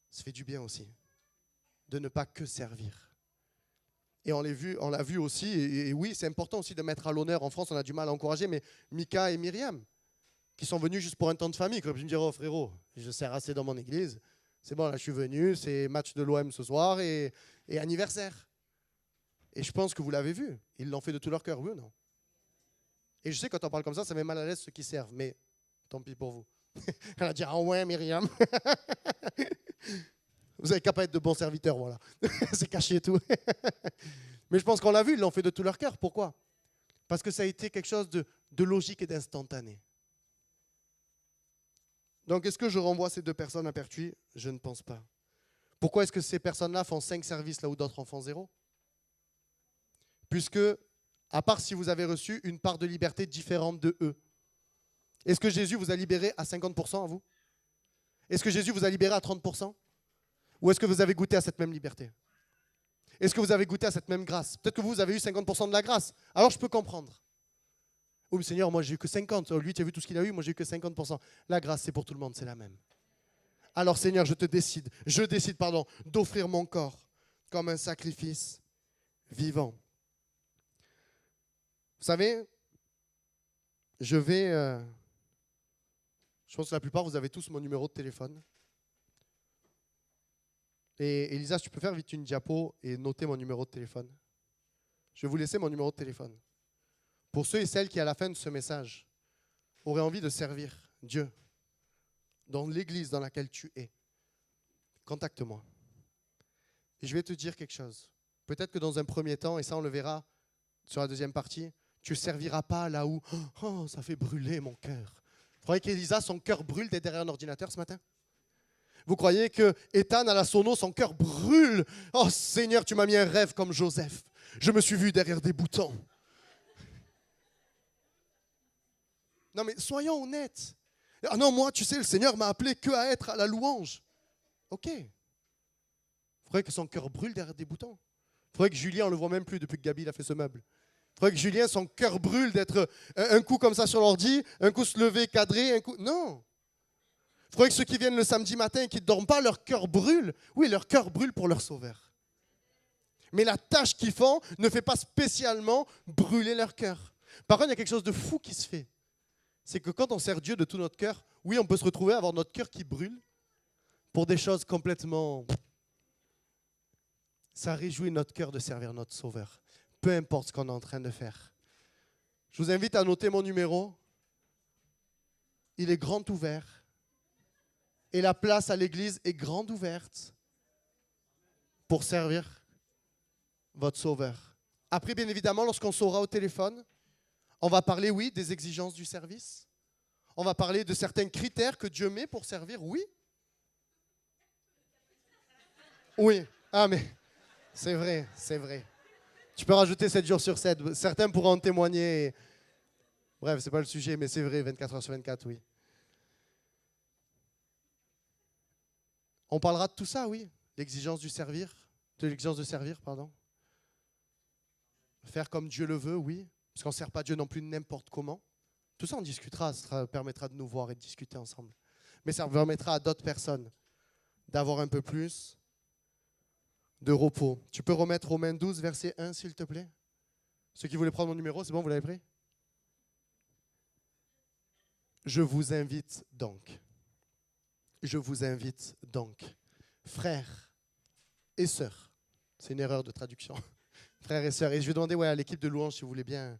ça fait du bien aussi, de ne pas que servir. Et on l'a vu aussi, et oui, c'est important aussi de mettre à l'honneur, en France on a du mal à encourager, mais Mika et Myriam, qui sont venus juste pour un temps de famille, comme je me dirais, oh frérot, je sers assez dans mon église, c'est bon, là je suis venu, c'est match de l'OM ce soir et anniversaire. Et je pense que vous l'avez vu, ils l'ont fait de tout leur cœur, oui ou non? Et je sais quand on parle comme ça met mal à l'aise ceux qui servent, mais tant pis pour vous. Elle a dit, ah ouais Myriam. Vous avez qu'à pas être de bons serviteurs, voilà. C'est caché et tout. Mais je pense qu'on l'a vu, ils l'ont fait de tout leur cœur. Pourquoi? Parce que ça a été quelque chose de logique et d'instantané. Donc, est-ce que je renvoie ces deux personnes à Pertuis? Je ne pense pas. Pourquoi est-ce que ces personnes-là font 5 services là où d'autres en font 0? Puisque, à part si vous avez reçu une part de liberté différente de eux. Est-ce que Jésus vous a libéré à 50% à vous? Est-ce que Jésus vous a libéré à 30%? Ou est-ce que vous avez goûté à cette même liberté? Est-ce que vous avez goûté à cette même grâce? Peut-être que vous avez eu 50% de la grâce. Alors je peux comprendre. Oh, mais Seigneur, moi j'ai eu que 50. Lui, tu as vu tout ce qu'il a eu, moi j'ai eu que 50%. La grâce, c'est pour tout le monde, c'est la même. Alors Seigneur, je décide, d'offrir mon corps comme un sacrifice vivant. Vous savez, je pense que la plupart, vous avez tous mon numéro de téléphone. Et Elisa, tu peux faire vite une diapo et noter mon numéro de téléphone. Je vais vous laisser mon numéro de téléphone. Pour ceux et celles qui, à la fin de ce message, auraient envie de servir Dieu dans l'église dans laquelle tu es, contacte-moi. Et je vais te dire quelque chose. Peut-être que dans un premier temps, et ça on le verra sur la deuxième partie, tu ne serviras pas là où « Oh, ça fait brûler mon cœur ». Vous croyez qu'Elisa, son cœur brûle d'être derrière un ordinateur ce matin? Vous croyez que Ethan, à la sono, son cœur brûle? Oh Seigneur, tu m'as mis un rêve comme Joseph. Je me suis vu derrière des boutons. Non mais soyons honnêtes. Ah non, moi, tu sais, le Seigneur m'a appelé que à être à la louange. Ok. Vous croyez que son cœur brûle derrière des boutons? Vous croyez que Julien, on ne le voit même plus depuis que Gabi a fait ce meuble? Vous croyez que Julien, son cœur brûle d'être un coup comme ça sur l'ordi, un coup se lever, cadré, un coup... Non. Vous croyez que ceux qui viennent le samedi matin et qui ne dorment pas, leur cœur brûle? Oui, leur cœur brûle pour leur sauveur. Mais la tâche qu'ils font ne fait pas spécialement brûler leur cœur. Par contre, il y a quelque chose de fou qui se fait. C'est que quand on sert Dieu de tout notre cœur, oui, on peut se retrouver à avoir notre cœur qui brûle pour des choses complètement... Ça réjouit notre cœur de servir notre Sauveur, peu importe ce qu'on est en train de faire. Je vous invite à noter mon numéro. Il est grand ouvert. Et la place à l'église est grande ouverte pour servir votre Sauveur. Après, bien évidemment, lorsqu'on saura au téléphone, on va parler, oui, des exigences du service. On va parler de certains critères que Dieu met pour servir, oui. Oui, ah mais c'est vrai, c'est vrai. Tu peux rajouter 7 jours sur 7. Certains pourront en témoigner. Bref, ce n'est pas le sujet, mais c'est vrai, 24 heures sur 24, oui. On parlera de tout ça, oui. L'exigence de servir, pardon. Faire comme Dieu le veut, oui. Parce qu'on ne sert pas Dieu non plus n'importe comment. Tout ça, on discutera. Ça permettra de nous voir et de discuter ensemble. Mais ça permettra à d'autres personnes d'avoir un peu plus de repos. Tu peux remettre Romains 12, verset 1, s'il te plaît? Ceux qui voulaient prendre mon numéro, c'est bon, vous l'avez pris? Je vous invite donc, frères et sœurs, c'est une erreur de traduction, frères et sœurs, et je vais demander à l'équipe de louange si vous voulez bien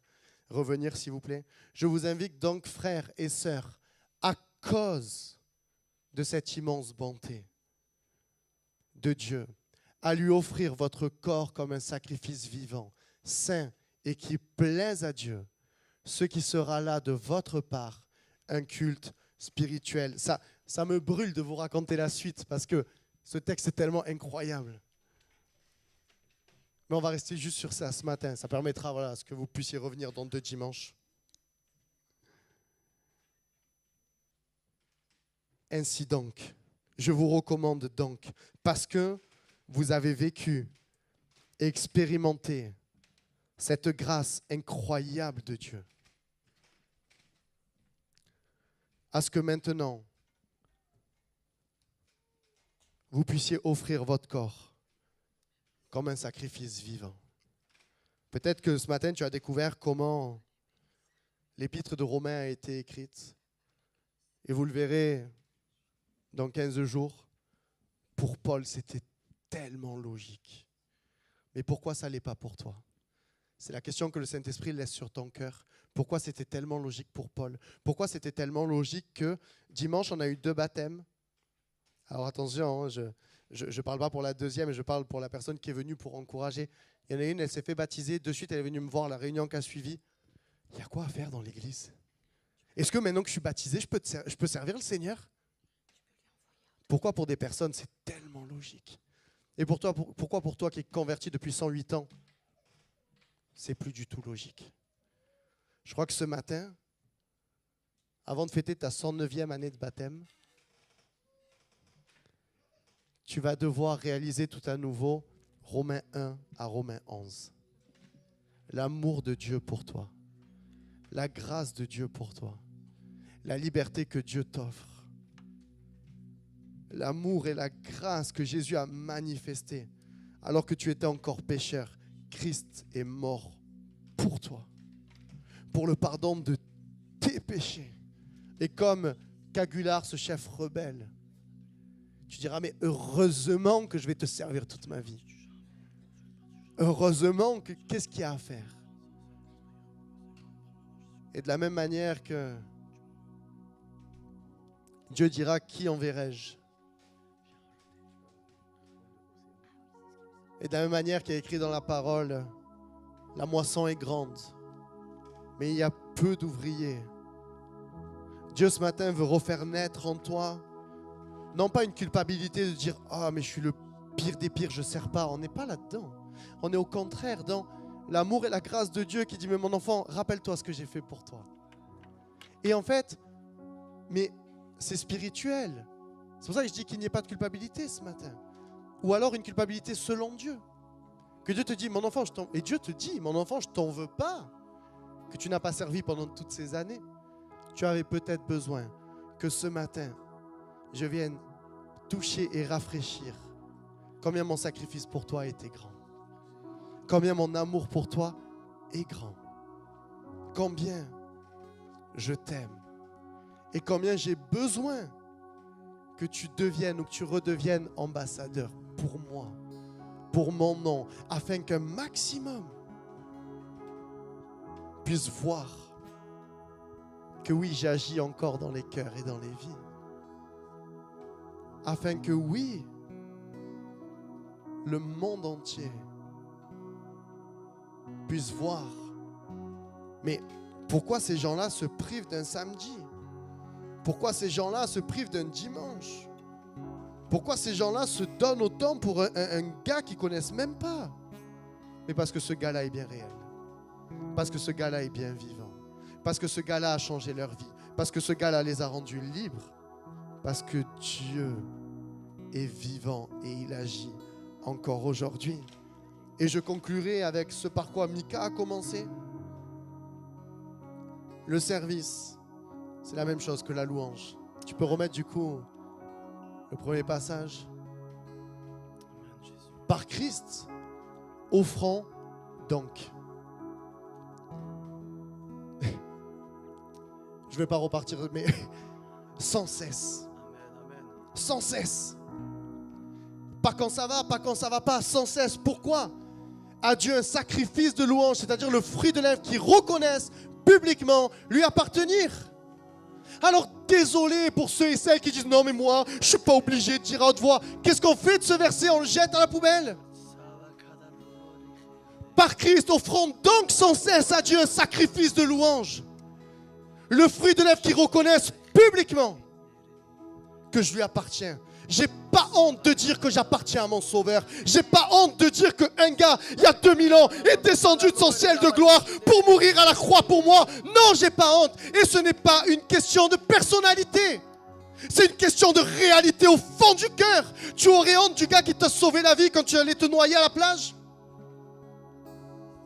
revenir, s'il vous plaît. Je vous invite donc, frères et sœurs, à cause de cette immense bonté de Dieu, à lui offrir votre corps comme un sacrifice vivant, saint et qui plaise à Dieu, ce qui sera là de votre part un culte spirituel. Ça me brûle de vous raconter la suite parce que ce texte est tellement incroyable. Mais on va rester juste sur ça ce matin. Ça permettra à ce que vous puissiez revenir dans 2 dimanches. Ainsi donc, je vous recommande donc, parce que vous avez vécu, expérimenté cette grâce incroyable de Dieu, à ce que maintenant, vous puissiez offrir votre corps comme un sacrifice vivant. Peut-être que ce matin, tu as découvert comment l'épître de Romains a été écrite. Et vous le verrez dans 15 jours. Pour Paul, c'était tellement logique. Mais pourquoi ça ne l'est pas pour toi? C'est la question que le Saint-Esprit laisse sur ton cœur. Pourquoi c'était tellement logique pour Paul? Pourquoi c'était tellement logique que dimanche, on a eu 2 baptêmes? Alors attention, hein, je ne parle pas pour la deuxième, je parle pour la personne qui est venue pour encourager. Il y en a une, elle s'est fait baptiser. De suite, elle est venue me voir, la réunion qui a suivi. Il y a quoi à faire dans l'église? Est-ce que maintenant que je suis baptisé, je peux servir le Seigneur? Pourquoi pour des personnes, c'est tellement logique? Et pourquoi pour toi qui es converti depuis 108 ans, c'est plus du tout logique? Je crois que ce matin, avant de fêter ta 109e année de baptême, tu vas devoir réaliser tout à nouveau Romains 1 à Romains 11. L'amour de Dieu pour toi, la grâce de Dieu pour toi, la liberté que Dieu t'offre, l'amour et la grâce que Jésus a manifesté alors que tu étais encore pécheur. Christ est mort pour toi, pour le pardon de tes péchés. Et comme Cagular, ce chef rebelle, tu diras, mais heureusement que je vais te servir toute ma vie. Heureusement que qu'est-ce qu'il y a à faire? Et de la même manière que Dieu dira, qui enverrai-je? Et de la même manière qu'il y a écrit dans la parole, la moisson est grande, mais il y a peu d'ouvriers. Dieu ce matin veut refaire naître en toi, non pas une culpabilité de dire « Ah, mais je suis le pire des pires, je ne sers pas ». On n'est pas là-dedans. On est au contraire dans l'amour et la grâce de Dieu qui dit « Mais mon enfant, rappelle-toi ce que j'ai fait pour toi ». Et en fait, mais c'est spirituel. C'est pour ça que je dis qu'il n'y ait pas de culpabilité ce matin. Ou alors une culpabilité selon Dieu. Que Dieu te dit, mon enfant, et Dieu te dit, mon enfant, je t'en veux pas. Que tu n'as pas servi pendant toutes ces années. Tu avais peut-être besoin que ce matin, je vienne toucher et rafraîchir combien mon sacrifice pour toi a été grand. Combien mon amour pour toi est grand. Combien je t'aime. Et combien j'ai besoin que tu deviennes ou que tu redeviennes ambassadeur pour moi, pour mon nom, afin qu'un maximum puisse voir que oui, j'agis encore dans les cœurs et dans les vies. Afin que oui, le monde entier puisse voir. Mais pourquoi ces gens-là se privent d'un samedi? Pourquoi ces gens-là se privent d'un dimanche? Pourquoi ces gens-là se donnent autant pour un gars qu'ils ne connaissent même pas? Mais parce que ce gars-là est bien réel. Parce que ce gars-là est bien vivant. Parce que ce gars-là a changé leur vie. Parce que ce gars-là les a rendus libres. Parce que Dieu est vivant et il agit encore aujourd'hui. Et je conclurai avec ce par quoi Mika a commencé. Le service, c'est la même chose que la louange. Tu peux remettre du coup le premier passage. Par Christ, offrons donc. Je ne vais pas repartir, mais sans cesse. Sans cesse. Pas quand ça va, pas quand ça va pas, sans cesse. Pourquoi? À Dieu un sacrifice de louange, c'est-à-dire le fruit de lèvres qui reconnaissent publiquement lui appartenir. Alors désolé pour ceux et celles qui disent non mais moi je ne suis pas obligé de dire à haute voix. Qu'est-ce qu'on fait de ce verset? On le jette à la poubelle. Par Christ, offrons donc sans cesse à Dieu un sacrifice de louange. Le fruit de lèvres qui reconnaissent publiquement que je lui appartiens. J'ai pas honte de dire que j'appartiens à mon Sauveur. J'ai pas honte de dire qu'un gars, il y a 2000 ans, est descendu de son ciel de gloire pour mourir à la croix pour moi. Non, j'ai pas honte. Et ce n'est pas une question de personnalité. C'est une question de réalité au fond du cœur. Tu aurais honte du gars qui t'a sauvé la vie quand tu allais te noyer à la plage?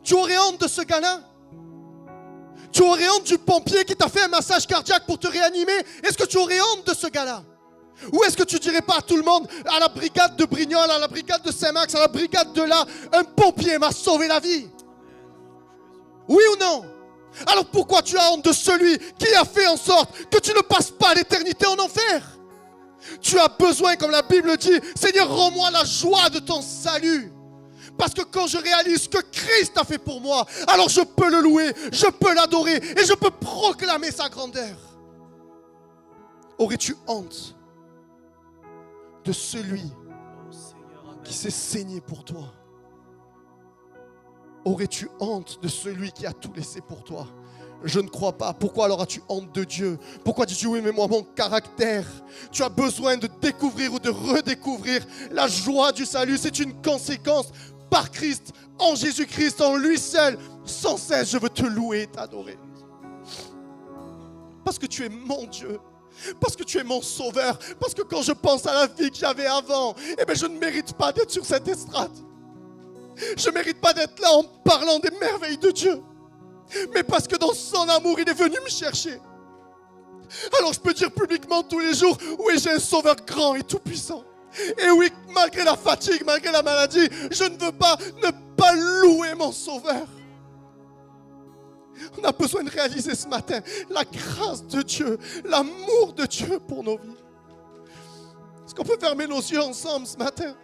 Tu aurais honte de ce gars-là? Tu aurais honte du pompier qui t'a fait un massage cardiaque pour te réanimer? Est-ce que tu aurais honte de ce gars-là? Ou est-ce que tu dirais pas à tout le monde, à la brigade de Brignoles, à la brigade de Saint-Max, à la brigade de là, un pompier m'a sauvé la vie? Oui ou non? Alors pourquoi tu as honte de celui qui a fait en sorte que tu ne passes pas l'éternité en enfer? Tu as besoin, comme la Bible dit, Seigneur, rends-moi la joie de ton salut. Parce que quand je réalise ce que Christ a fait pour moi, alors je peux le louer, je peux l'adorer et je peux proclamer sa grandeur. Aurais-tu honte de celui qui s'est saigné pour toi? Aurais-tu honte de celui qui a tout laissé pour toi? Je ne crois pas. Pourquoi alors as-tu honte de Dieu? Pourquoi dis-tu oui, mais moi, mon caractère? Tu as besoin de découvrir ou de redécouvrir la joie du salut. C'est une conséquence par Christ, en Jésus-Christ, en lui seul. Sans cesse, je veux te louer et t'adorer. Parce que tu es mon Dieu. Parce que tu es mon sauveur. Parce que quand je pense à la vie que j'avais avant, eh bien, je ne mérite pas d'être sur cette estrade. Je ne mérite pas d'être là en parlant des merveilles de Dieu. Mais parce que dans son amour, il est venu me chercher. Alors je peux dire publiquement tous les jours, oui, j'ai un sauveur grand et tout-puissant. Et oui, malgré la fatigue, malgré la maladie, je ne veux pas ne pas louer mon sauveur. On a besoin de réaliser ce matin la grâce de Dieu, l'amour de Dieu pour nos vies. Est-ce qu'on peut fermer nos yeux ensemble ce matin?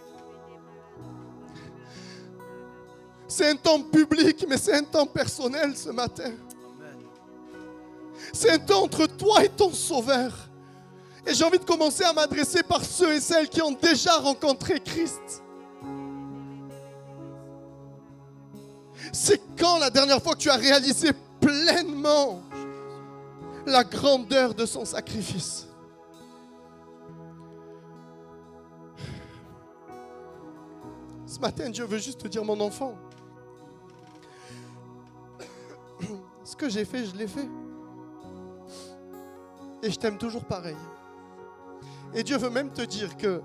C'est un temps public, mais c'est un temps personnel ce matin. C'est un temps entre toi et ton Sauveur. Et j'ai envie de commencer à m'adresser par ceux et celles qui ont déjà rencontré Christ. C'est quand la dernière fois que tu as réalisé pleinement la grandeur de son sacrifice? Ce matin, Dieu veut juste te dire, mon enfant, ce que j'ai fait, je l'ai fait. Et je t'aime toujours pareil. Et Dieu veut même te dire que,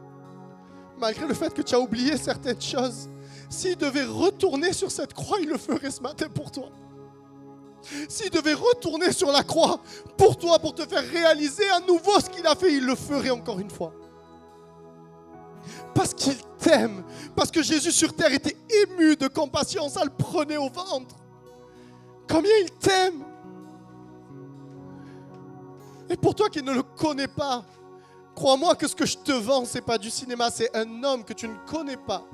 malgré le fait que tu as oublié certaines choses, s'il devait retourner sur cette croix, il le ferait ce matin pour toi. S'il devait retourner sur la croix pour toi, pour te faire réaliser à nouveau ce qu'il a fait, il le ferait encore une fois. Parce qu'il t'aime. Parce que Jésus sur terre était ému de compassion, ça le prenait au ventre. Combien il t'aime. Et pour toi qui ne le connais pas, crois-moi que ce que je te vends, ce n'est pas du cinéma, c'est un homme que tu ne connais pas,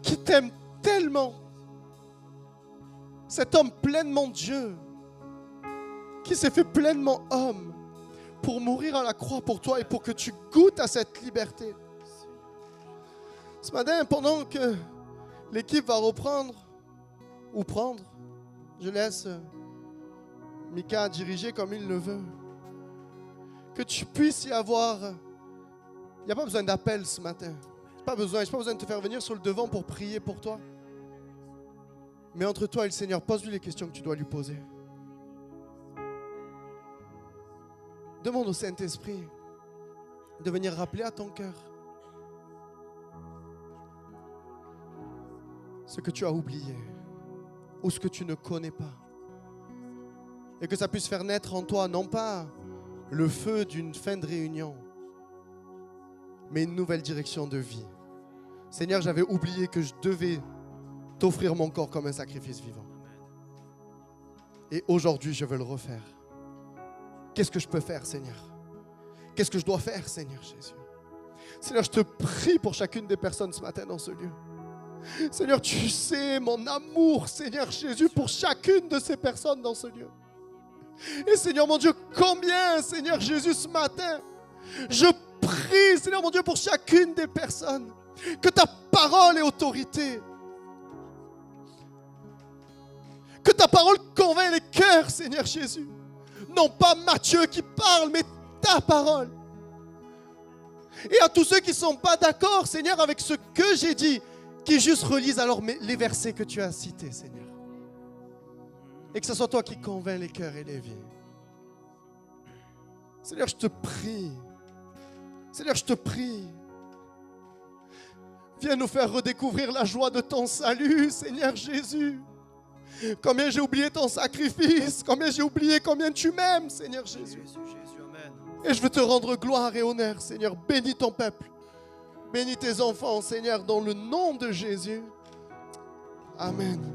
qui t'aime tellement. Cet homme pleinement Dieu, qui s'est fait pleinement homme pour mourir à la croix pour toi et pour que tu goûtes à cette liberté. Ce matin, pendant que l'équipe va reprendre ou prendre, je laisse Mika diriger comme il le veut. Que tu puisses y avoir. Il n'y a pas besoin d'appel ce matin. Je n'ai pas besoin de te faire venir sur le devant pour prier pour toi. Mais entre toi et le Seigneur, pose-lui les questions que tu dois lui poser. Demande au Saint-Esprit de venir rappeler à ton cœur ce que tu as oublié ou ce que tu ne connais pas. Et que ça puisse faire naître en toi, non pas le feu d'une fin de réunion, mais une nouvelle direction de vie. Seigneur, j'avais oublié que je devais t'offrir mon corps comme un sacrifice vivant. Et aujourd'hui, je veux le refaire. Qu'est-ce que je peux faire, Seigneur? Qu'est-ce que je dois faire, Seigneur Jésus? Seigneur, je te prie pour chacune des personnes ce matin dans ce lieu. Seigneur, tu sais mon amour, Seigneur Jésus, pour chacune de ces personnes dans ce lieu. Et Seigneur mon Dieu, combien, Seigneur Jésus, ce matin, je prie, Seigneur mon Dieu, pour chacune des personnes, que ta parole ait autorité. Que ta parole convainc les cœurs, Seigneur Jésus. Non pas Matthieu qui parle, mais ta parole. Et à tous ceux qui ne sont pas d'accord, Seigneur, avec ce que j'ai dit, qui juste relisent alors les versets que tu as cités, Seigneur. Et que ce soit toi qui convainc les cœurs et les vies. Seigneur, je te prie. Seigneur, je te prie. Viens nous faire redécouvrir la joie de ton salut, Seigneur Jésus. Combien j'ai oublié ton sacrifice, combien j'ai oublié combien tu m'aimes, Seigneur Jésus. Et je veux te rendre gloire et honneur, Seigneur. Bénis ton peuple. Bénis tes enfants, Seigneur, dans le nom de Jésus. Amen.